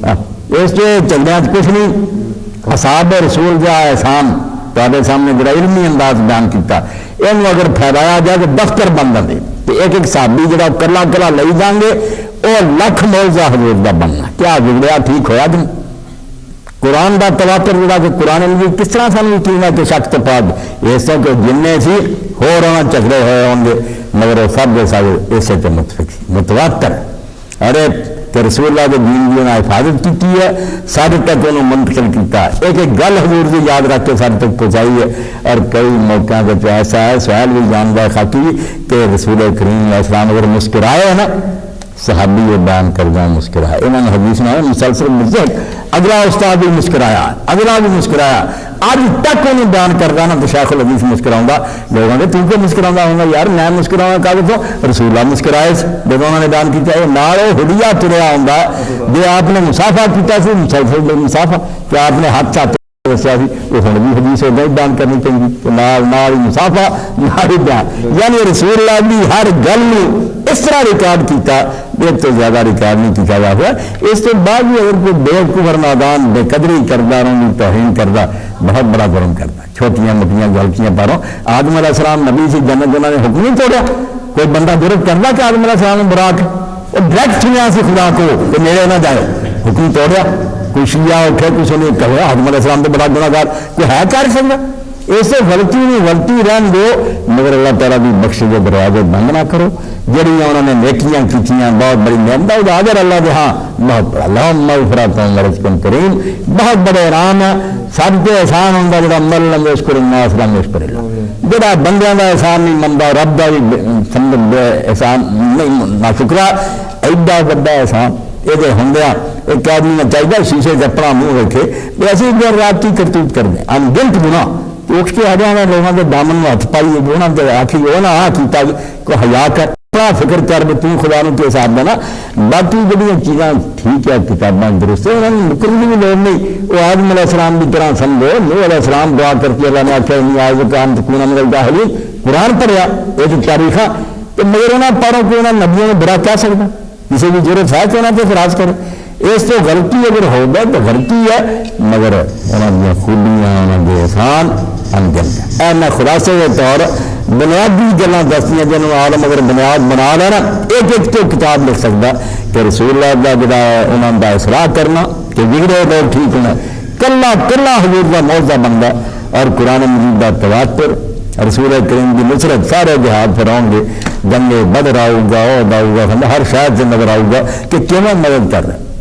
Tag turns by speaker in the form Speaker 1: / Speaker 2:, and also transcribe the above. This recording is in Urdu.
Speaker 1: اس چلدیا کچھ نہیں اصحاب رسول جا احسان تے سامنے جڑا علمی انداز بیان کیتا یہ اگر پھیلایا جائے تو دفتر بن جاتے تو ایک صحابی جڑا کلا کلا لئی جان گے وہ لکھ موضوع حضور دا بننا کیا بگڑیا ٹھیک ہویا کہ قرآن دا تواتر جڑا کہ قرآن بھی کس طرح سانو یقین ہے کہ شک تو پاک اس طرح کہ جننے سی ہونا چکرے ہوئے ہوں گے مگر وہ سب کے سب اسے تو متفق متواتر ارے کہ رسول اللہ کے دین کی انہیں حفاظت کی ہے سارے تک انہوں منتقل کیتا ہے ایک ایک گل حضور کی یاد رکھ کے سارے تک پہنچائی ہے اور کئی موقعوں پہ ایسا ہے سہیل بھی جانتا ہے خاکی کہ رسول کریم علیہ السلام اگر مسکرائے ہے نا صحابی یہ بیان کر جائیں مسکرائے انہوں نے حدیث میں مسلسل مزید اگلا استاد بھی مسکرایا اگلا بھی مسکرایا آج تک انہیں بیان کرتا نا تو شیخ الحدیث مسکراؤں گا لوگوں نے تم کو مسکراؤں گا ہوگا یار میں مسکراؤں گا کہا تو رسول اللہ مسکرائے جب انہوں نے بیان کیا ہے نارو ہڈیا تریا ہوں جو آپ نے مسافہ کیا سی مسلسل مسافہ کہ آپ نے ہاتھ چاہتے دسیا سی وہ ہوں بھی حدیث ہوگا بیان کرنی چاہیے نال مسافہ نال بیان یعنی رسول اللہ بھی ہر گل اس طرح ریکارڈ کیتا ایک تو زیادہ ریکارڈ نہیں کیا جا ہوا اس کے بعد بھی اگر کوئی بے کفر نادان بے قدری کردہ رہوں توہین کردہ بہت بڑا جرم کرتا چھوٹیاں موٹیاں غلطیاں پاروں آدم علیہ السلام نبی سی جنت انہوں نے حکم نہیں توڑیا کوئی بندہ جرم کرنا کہ آدم علیہ السلام نے براک وہ ڈائریکٹ سنیا سی خدا کو کہ میرے نہ جائے حکم توڑیا کوئی شیعہ اٹھے کسی نے کہا آدم علیہ السلام تو بڑا گناہگار کوئی ہے کر سکتا ایسے غلطی نہیں غلطی رہن دو مگر اللہ تعالیٰ بھی بخش کے دروازے بند نہ کرو جڑیاں انہوں نے نیکیاں کیتیاں بہت بڑی نعمت اجر اللہ دے ہاں بہت بڑا اللہم مغفرۃ و رزق کریم بہت بڑے احسان ہے سب کے احسان ہوتا جڑا من لم یشکر الناس لم یشکر اللہ جڑا بندیاں دا احسان نہیں منتا رب دا بھی سمجھ احسان نہیں نہ شکرا ایڈا بڑا احسان یہ ہوندیا ایک آدمی نے چاہیے شیشے سے اپنا منہ رکھے ایسی دیر رات کی کرتوت کر دیں ان گنت گناہ اٹھ کے آ جانا لوگوں کے دامن میں ہاتھ پائی بونا آخی وہ نہ آ کیتا کو حیا کر فکر کر بھی تم خدا کے حساب دینا باقی جہاں چیزاں ٹھیک ہے کتاباں درست ہے انہوں نے نکلنے کی لوڑ نہیں وہ آدم علیہ السلام کی طرح سمجھو نوح علیہ السلام دعا کر کے اللہ نے آخیا نہیں آئے کام تکون من الجاہلین قرآن پڑھیا یہ جو تاریخ تو مگر انہوں پڑھو کہ انہوں نبیوں میں برا کہہ سکتا کسی بھی ضرورت ہے کہ انہوں نے اعتراض کرے اس تو غلطی اگر ہو گیا تو غلطی ہے مگر انہوں نے خوبیاں انہوں نے احسان انجم اے میں خلاصے کے طور بنیادی گلاں دستیاں جنہوں عالم اگر بنیاد بنا لینا ایک ایک تو کتاب لکھ سکتا کہ رسول اللہ کا جڑا انہوں کا اصلاح کرنا کہ بگڑے لوگ ٹھیک ہونا کلا کلا حضور کا موضوع بنتا اور قرآن مجید کا تواتر رسول کریم کی نصرت سارے جہاد پر آؤ گے جنگ بدر آؤ گا عہد آؤ گا ہر شاید سے نظر آؤ گا کہ کیوں مدد کر رہے ہیں